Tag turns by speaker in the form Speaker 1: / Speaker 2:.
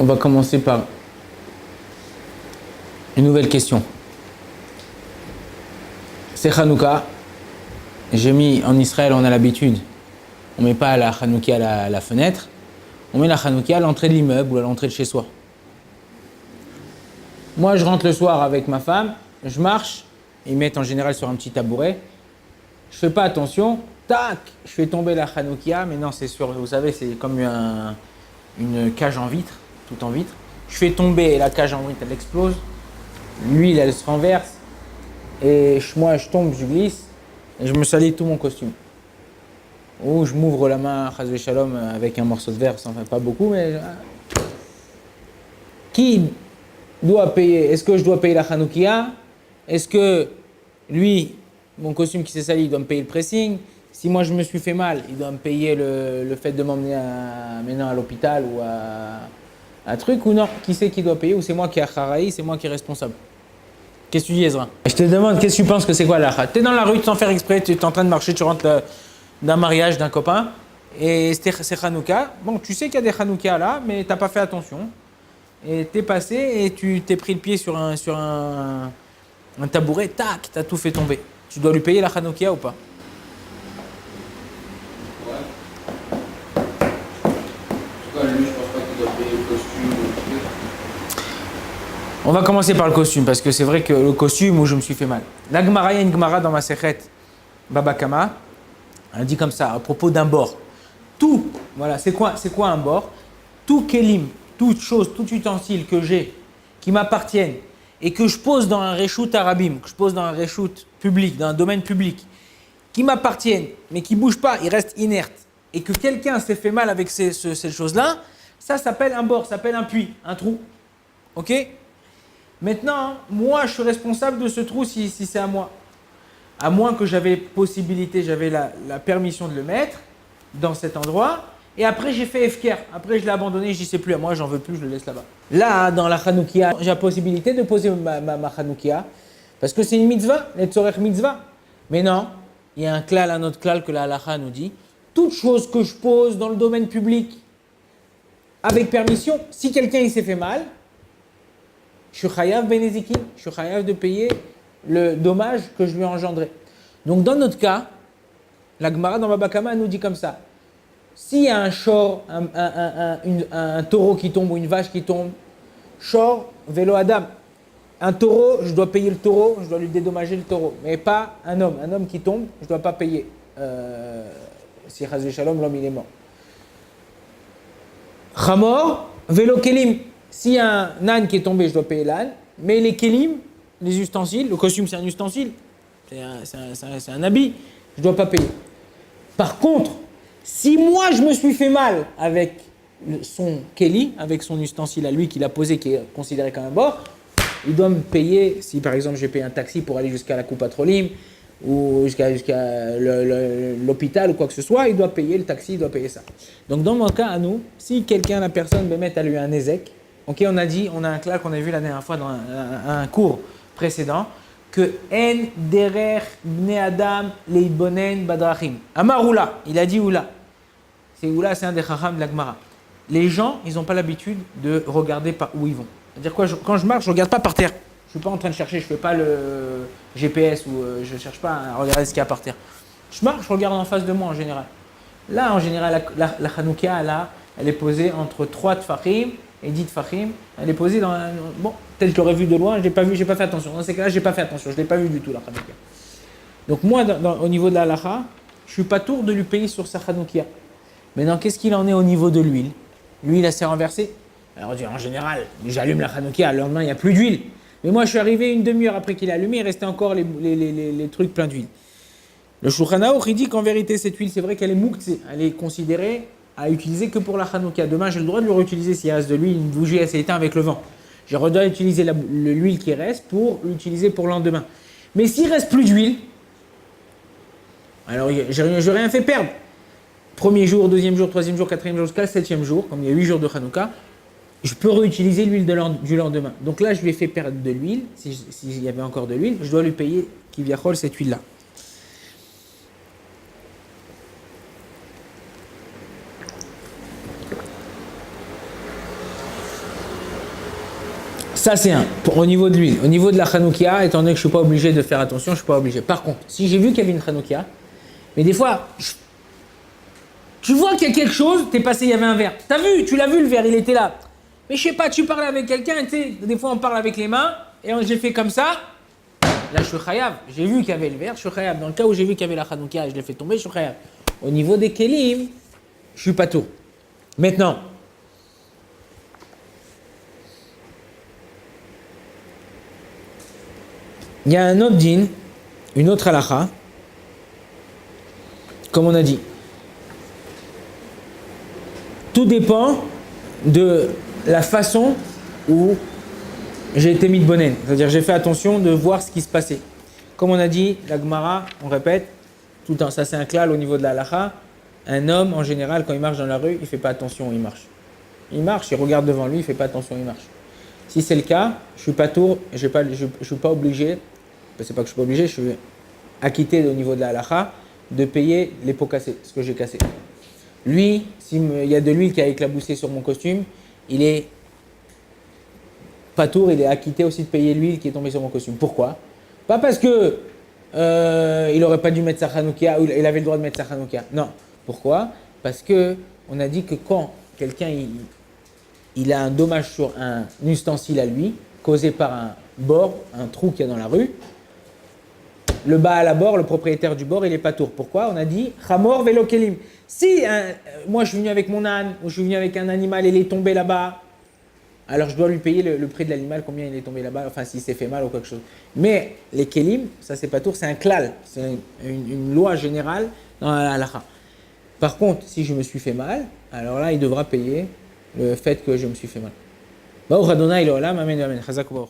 Speaker 1: va commencer par une nouvelle question. C'est Hanouka. J'ai mis en Israël, on a l'habitude, on ne met pas la Hanouka à la fenêtre, on met la Hanouka à l'entrée de l'immeuble ou à l'entrée de chez soi. Moi, je rentre le soir avec ma femme, je marche, ils mettent en général sur un petit tabouret, je fais pas attention, tac, je fais tomber la Hanouka, mais non, c'est sûr, vous savez, c'est comme une cage en vitre, tout en vitre. Je fais tomber la cage en vitre, elle explose, l'huile, elle se renverse, et moi, je tombe, je glisse, et je me salis tout mon costume. Ou je m'ouvre la main, Chazvé Shalom, avec un morceau de verre, enfin pas beaucoup, mais... Qui doit payer? Est-ce que je dois payer la Hanouka? Est-ce que lui, mon costume qui s'est sali, il doit me payer le pressing? Si moi je me suis fait mal, il doit me payer le fait de m'emmener maintenant à l'hôpital ou à un truc, ou non? Qui c'est qui doit payer? Ou c'est moi qui ai Acharaï, c'est moi qui est responsable? Qu'est-ce que tu dis, Ezra? Je te demande, qu'est-ce que tu penses que c'est quoi l'Acha? Tu es dans la rue sans faire exprès, tu es en train de marcher, tu rentres d'un mariage d'un copain, et c'est Hanouka. Bon, tu sais qu'il y a des Hanouka là, mais tu n'as pas fait attention. Et tu es passé et tu t'es pris le pied sur un tabouret, tac, tu as tout fait tomber. Tu dois lui payer la Hanouka ou pas?
Speaker 2: Ouais. En tout cas, lui, je pense pas qu'il doit payer le costume ou le truc.
Speaker 1: On va commencer par le costume, parce que c'est vrai que le costume où je me suis fait mal. La Gemara, il y a une Gemara dans ma Sechet Baba Kama, elle dit comme ça, à propos d'un bord. Tout, voilà, c'est quoi un bord? Tout kelim, toute chose, tout ustensile que j'ai, qui m'appartiennent, et que je pose dans un reshoot arabim, que je pose dans un reshoot public, dans un domaine public, qui m'appartiennent, mais qui ne bougent pas, ils restent inertes, et que quelqu'un s'est fait mal avec ces choses-là, ça s'appelle un bord, ça s'appelle un puits, un trou. Ok? Maintenant, moi, je suis responsable de ce trou si c'est à moi. À moins que j'avais possibilité, j'avais la permission de le mettre dans cet endroit. Et après, j'ai fait Efker. Après, je l'ai abandonné, je dis c'est plus à moi, j'en veux plus, je le laisse là-bas. Là, dans la Hanoukia, j'ai la possibilité de poser ma Hanoukia parce que c'est une mitzvah, les tzorech mitzvah. Mais non, il y a un autre klal que la halacha nous dit. Toute chose que je pose dans le domaine public avec permission, si quelqu'un il s'est fait mal, je suis chayav benezikin, je suis chayav de payer le dommage que je lui ai engendré. Donc dans notre cas, la Gemara dans Baba Kama nous dit comme ça. S'il y a un shor, un taureau qui tombe ou une vache qui tombe, shor, vélo adam. Un taureau, je dois payer le taureau, je dois lui dédommager le taureau. Mais pas un homme. Un homme qui tombe, je ne dois pas payer. Si Chazé Shalom, l'homme il est mort. Chamor, vélo kelim. S'il y a un âne qui est tombé, je dois payer l'âne. Mais les kelim, les ustensiles, le costume c'est un ustensile, c'est un habit, je ne dois pas payer. Par contre, si moi je me suis fait mal avec son keli, avec son ustensile à lui qu'il a posé, qui est considéré comme un bord, il doit me payer, si par exemple j'ai payé un taxi pour aller jusqu'à la coupe patrolim ou jusqu'à l'hôpital ou quoi que ce soit, il doit payer le taxi, il doit payer ça. Donc dans mon cas à nous, si la personne me met à lui un ézek, ok, on a dit, on a un clal qu'on a vu la dernière fois dans un cours précédent, que en derer bne adam leitbonen badrachim. Amar oula, il a dit oula. C'est oula, c'est un des chacham de la Gemara. Les gens, ils n'ont pas l'habitude de regarder par où ils vont. C'est-à-dire quoi, quand je marche, je ne regarde pas par terre. Je ne suis pas en train de chercher, je ne fais pas le GPS ou je ne cherche pas à regarder ce qu'il y a par terre. Je marche, je regarde en face de moi en général. Là, en général, la Hanouka, là, elle est posée entre 3 tfachim et 10 tfachim. Elle est posée dans un... Bon, peut-être que je l'aurais vu de loin, je n'ai pas vu, j'ai pas fait attention. Dans ces cas-là, je n'ai pas fait attention, je ne l'ai pas vu du tout, la Hanouka. Donc moi, au niveau de la halacha, je ne suis pas tour de lui payer sur sa Hanouka. Maintenant, qu'est-ce qu'il en est au niveau de l'huile? L'huile, elle s'est renversée. Alors, en général, j'allume la Hanouka, le lendemain, il n'y a plus d'huile. Mais moi, je suis arrivé une demi-heure après qu'il a allumé, il restait encore les trucs pleins d'huile. Le Shulchan Aruch, il dit qu'en vérité, cette huile, c'est vrai qu'elle est mouktsé, elle est considérée à utiliser que pour la Hanouka. Demain, j'ai le droit de le réutiliser s'il reste de l'huile, une bougie, elle s'est éteinte avec le vent. J'ai le droit d'utiliser l'huile qui reste pour l'utiliser pour le lendemain. Mais s'il reste plus d'huile, alors je n'ai rien fait perdre. Premier jour, deuxième jour, troisième jour, quatrième jour, jusqu'à le septième jour, comme il y a 8 jours de Hanouka, je peux réutiliser l'huile du lendemain. Donc là, je lui ai fait perdre de l'huile. S'il y avait encore de l'huile, je dois lui payer kiviachol cette huile-là. Ça, c'est un. Au niveau de l'huile. Au niveau de la Hanoukia, étant donné que je ne suis pas obligé de faire attention, je ne suis pas obligé. Par contre, si j'ai vu qu'il y avait une Hanoukia, mais des fois, tu vois qu'il y a quelque chose, t'es passé, il y avait un verre. T'as vu, tu l'as vu le verre, il était là. Mais je sais pas, tu parles avec quelqu'un, tu sais, des fois on parle avec les mains, et j'ai fait comme ça. Là, je suis chayav. J'ai vu qu'il y avait le verre, je suis chayav. Dans le cas où j'ai vu qu'il y avait la Hanoukia et je l'ai fait tomber, je suis chayav. Au niveau des kelim, je suis pas tout. Maintenant, il y a un autre din, une autre halakha, comme on a dit. Tout dépend de la façon où j'ai été mis de bonne haine. C'est-à-dire j'ai fait attention de voir ce qui se passait. Comme on a dit, la Gemara, on répète, tout le temps, ça c'est un klal au niveau de la halakha. Un homme, en général, quand il marche dans la rue, il ne fait pas attention, il marche. Il marche, il regarde devant lui, il ne fait pas attention, il marche. Si c'est le cas, je ne suis pas tour, je ne suis pas obligé, c'est pas que je ne suis pas obligé, je suis acquitté au niveau de la halakha de payer les pots cassés, ce que j'ai cassé. Lui, s'il y a de l'huile qui a éclaboussé sur mon costume, il est pas tour, il est acquitté aussi de payer l'huile qui est tombée sur mon costume. Pourquoi? Pas parce que il n'aurait pas dû mettre sa Hanoukia ou il avait le droit de mettre sa Hanoukia. Non. Pourquoi? Parce que on a dit que quand quelqu'un il a un dommage sur un ustensile à lui, causé par un bord, un trou qu'il y a dans la rue, le Baal à bord, le propriétaire du bord, il est pas tour. Pourquoi? On a dit Chamor velo kelim. Si moi je suis venu avec mon âne ou je suis venu avec un animal et il est tombé là-bas, alors je dois lui payer le prix de l'animal, combien il est tombé là-bas, enfin s'il s'est fait mal ou quelque chose. Mais les kelim, ça c'est pas tour, c'est un klal, c'est une loi générale dans la halakha. Par contre, si je me suis fait mal, alors là il devra payer le fait que je me suis fait mal. Baruch Adonai Leolam, amen, amen. Chazak u'baruch.